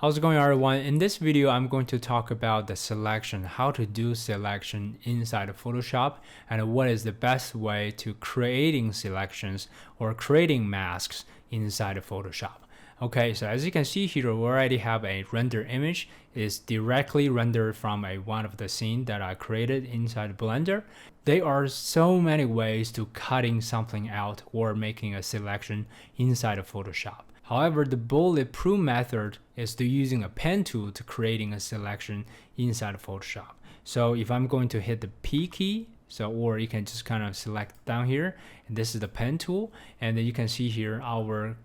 How's it going, everyone? In this video, I'm going to talk about the selection, how to do selection inside of Photoshop, and what is the best way to creating selections or creating masks inside of Photoshop. Okay, so as you can see here, we already have a render image. It's directly rendered from one of the scene that I created inside Blender. There are so many ways to cutting something out or making a selection inside of Photoshop. However, the bulletproof method is to using a pen tool to creating a selection inside of Photoshop. So if I'm going to hit the P key, or you can just kind of select down here, and this is the pen tool, and then you can see here our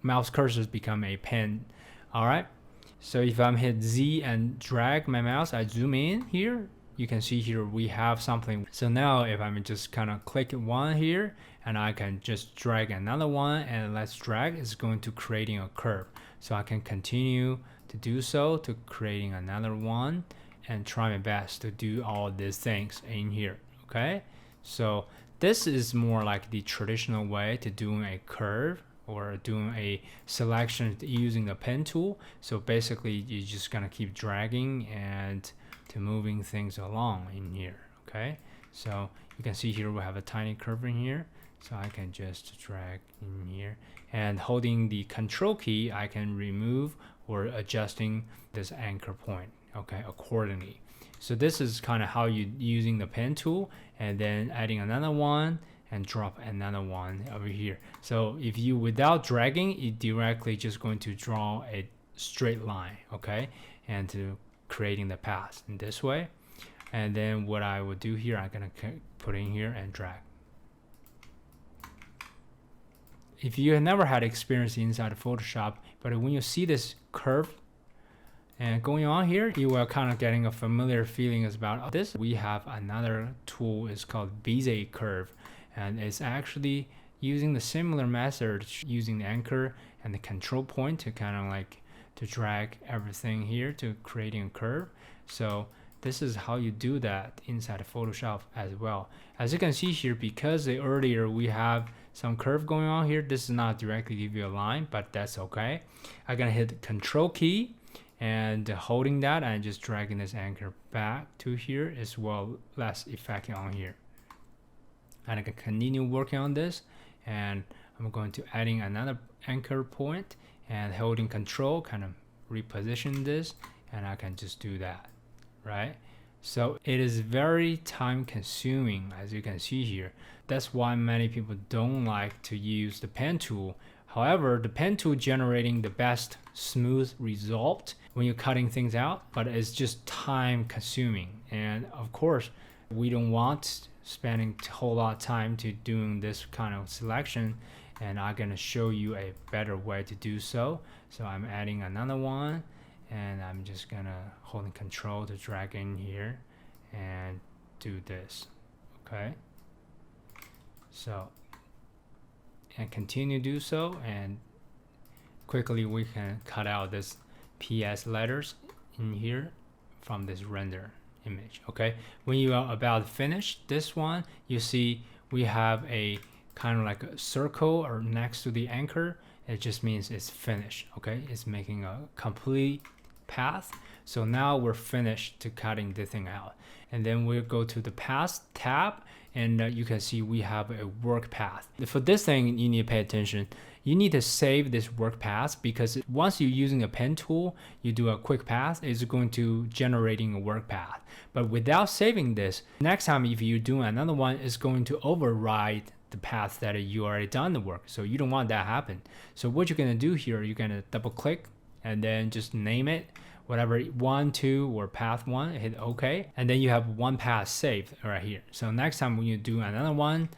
mouse cursors become a pen. All right. So if I'm hit Z and drag my mouse, I zoom in here, you can see here we have something. So now if I'm just kind of click one here, and I can just drag another one, and let's drag, it's going to creating a curve. So I can continue to do so to creating another one and try my best to do all these things in here. Okay. So this is more like the traditional way to doing a curve or doing a selection using the pen tool. So basically you're just gonna keep dragging and to moving things along in here. Okay, so you can see here we have a tiny curve in here, so I can just drag in here, and holding the control key I can remove or adjusting this anchor point, okay, accordingly. So this is kind of how you using the pen tool, and then adding another one and drop another one over here. So if you without dragging, it directly just going to draw a straight line, okay, and to creating the path in this way. And then what I would do here, I'm gonna put in here and drag. If you have never had experience inside of Photoshop, but when you see this curve and going on here, you are kind of getting a familiar feeling about this. We have another tool, is called Bezier curve, and it's actually using the similar method, using the anchor and the control point to kind of like to drag everything here to creating a curve. So this is how you do that inside of Photoshop as well. As you can see here, because earlier we have some curve going on here, this is not directly give you a line, but that's okay. I'm gonna hit the control key and holding that and just dragging this anchor back to here as well, less effect on here. And I can continue working on this, and I'm going to adding another anchor point and holding control, kind of reposition this, and I can just do that, right? So it is very time consuming, as you can see here. That's why many people don't like to use the pen tool. However, the pen tool generating the best smooth result when you're cutting things out, but it's just time consuming. And of course, we don't want spending a whole lot of time to doing this kind of selection, and I'm gonna show you a better way to do so. So I'm adding another one, and I'm just gonna hold control to drag in here and do this. Okay, so and continue to do so, and quickly we can cut out this PS letters in here from this render image. Okay, when you are about to finish this one, you see we have a kind of like a circle or next to the anchor. It just means it's finished. Okay, it's making a complete path. So now we're finished to cutting the thing out, and then we'll go to the path tab, and you can see we have a work path. For this thing, you need to pay attention. You need to save this work path, because once you're using a pen tool, you do a quick path, it's going to generating a work path. But without saving this, next time if you do another one, it's going to override the path that you already done the work. So you don't want that to happen. So what you're gonna do here, you're gonna double click and then just name it whatever, 1, 2, or path 1, hit OK, and then you have one path saved right here. So next time when you do another one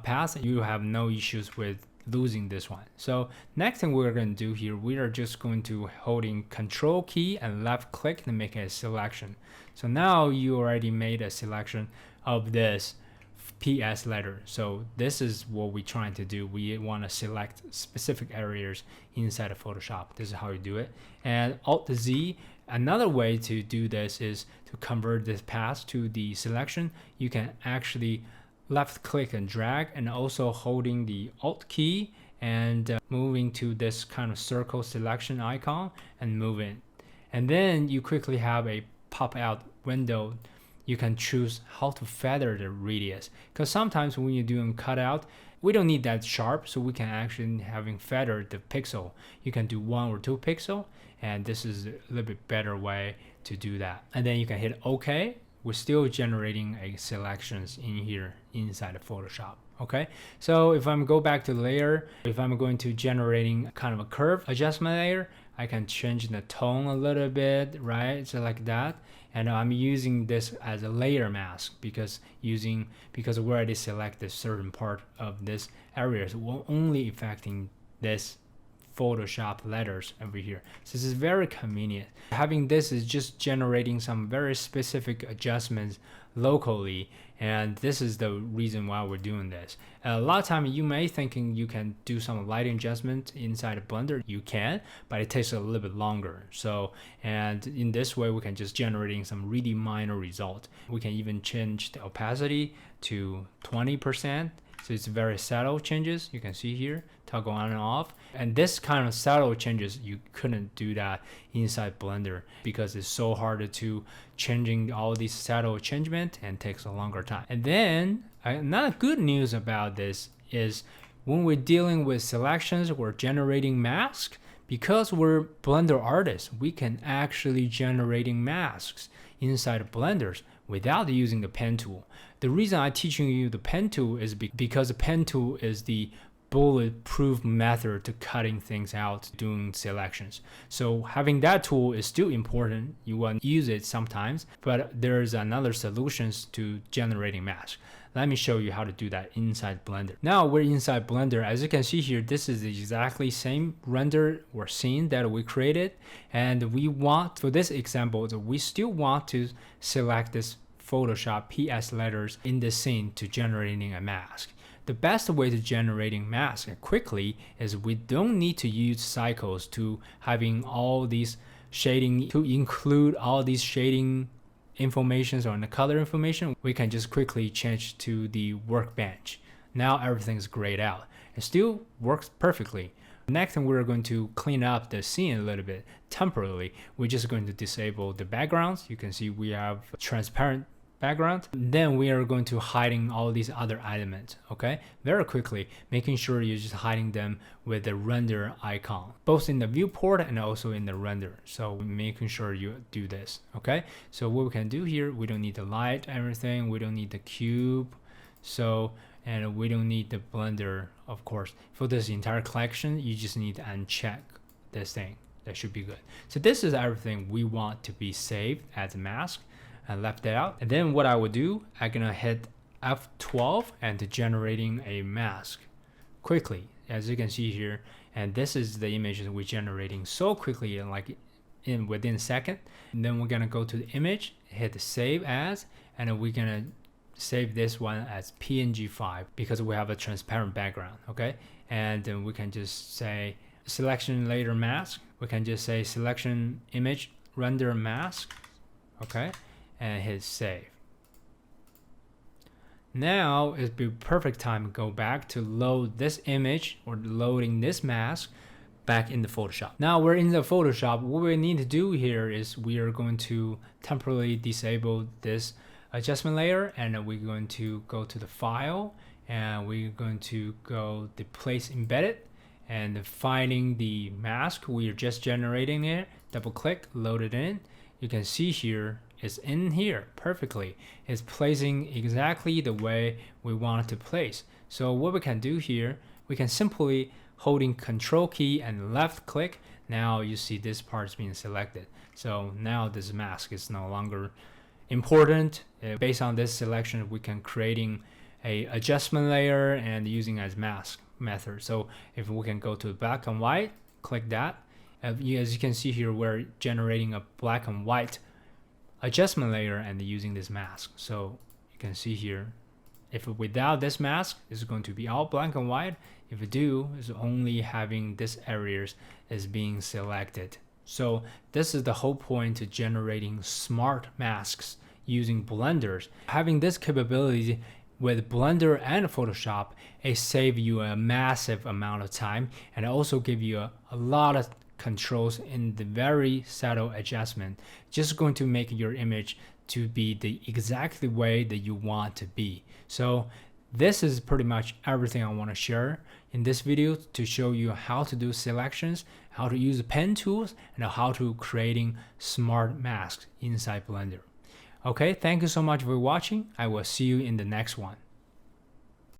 path, you have no issues with losing this one. So next thing we're going to do here, we are just going to holding control key and left click to make a selection. So now you already made a selection of this PS letter. So this is what we're trying to do. We want to select specific areas inside of Photoshop. This is how you do it. And Alt Z, another way to do this is to convert this path to the selection. You can actually left click and drag, and also holding the Alt key and moving to this kind of circle selection icon and move in. And then you quickly have a pop-out window. You can choose how to feather the radius, because sometimes when you're doing cutout, we don't need that sharp, so we can actually having feathered the pixel. You can do 1 or 2 pixel, and this is a little bit better way to do that. And then you can hit OK. We're still generating a selections in here inside of Photoshop. Okay, so if I'm go back to layer, if I'm going to generating kind of a curve adjustment layer, I can change the tone a little bit, right? So like that. And I'm using this as a layer mask because we already selected certain part of this area, so we're only affecting this Photoshop letters over here. So this is very convenient. Having this is just generating some very specific adjustments locally, and this is the reason why we're doing this. A lot of time you may thinking you can do some lighting adjustment inside of Blender. You can, but it takes a little bit longer. So, and in this way we can just generating some really minor result. We can even change the opacity to 20%. So it's very subtle changes. You can see here, toggle on and off. And this kind of subtle changes, you couldn't do that inside Blender because it's so hard to changing all these subtle changement and takes a longer time. And then another good news about this is when we're dealing with selections, we're generating masks. Because we're Blender artists, we can actually generating masks inside of Blenders without using the pen tool. The reason I'm teaching you the pen tool is because the pen tool is the bulletproof method to cutting things out, doing selections. So having that tool is still important. You want to use it sometimes, but there's another solutions to generating masks. Let me show you how to do that inside Blender. Now we're inside Blender. As you can see here, this is the exactly same render or scene that we created. And we want, for this example, we still want to select this Photoshop PS letters in the scene to generating a mask. The best way to generating mask quickly is we don't need to use cycles to having all these shading, to include all these shading information or the color information. We can just quickly change to the workbench. Now everything's grayed out. It still works perfectly. Next, we're going to clean up the scene a little bit temporarily. We're just going to disable the backgrounds. You can see we have transparent background. Then we are going to hiding all these other elements, okay? Very quickly, making sure you're just hiding them with the render icon, both in the viewport and also in the render. So making sure you do this, okay? So what we can do here, we don't need the light, everything. We don't need the cube. So, and we don't need the blender, of course. For this entire collection, you just need to uncheck this thing. That should be good. So this is everything we want to be saved as a mask. And left it out. And then what I would do, I'm gonna hit F12 and generating a mask quickly, as you can see here. And this is the image that we're generating so quickly, and like within a second. And then we're gonna go to the image, hit save as, and we're gonna save this one as PNG file because we have a transparent background, okay? And then we can just say selection layer mask. We can just say selection image render mask, okay? And hit save. Now it'd be perfect time to go back to load this image or loading this mask back in the Photoshop. Now we're in the Photoshop. What we need to do here is we are going to temporarily disable this adjustment layer, and we're going to go to the file, and we're going to go to place embedded, and finding the mask we are just generating it, double click, load it in. You can see here it's in here perfectly. It's placing exactly the way we want it to place. So what we can do here, we can simply holding Control key and left click. Now you see this part is being selected. So now this mask is no longer important. Based on this selection, we can creating a adjustment layer and using as mask method. So if we can go to black and white, click that. As you can see here, we're generating a black and white adjustment layer and using this mask. So you can see here, if without this mask, it's going to be all black and white. If we do, it's only having this areas is being selected. So this is the whole point to generating smart masks using blenders. Having this capability with Blender and Photoshop, it saves you a massive amount of time and also give you a lot of controls in the very subtle adjustment, just going to make your image to be the exactly way that you want to be. So this is pretty much everything I want to share in this video to show you how to do selections, how to use pen tools, and how to creating smart masks inside Blender. Okay, thank you so much for watching. I will see you in the next one.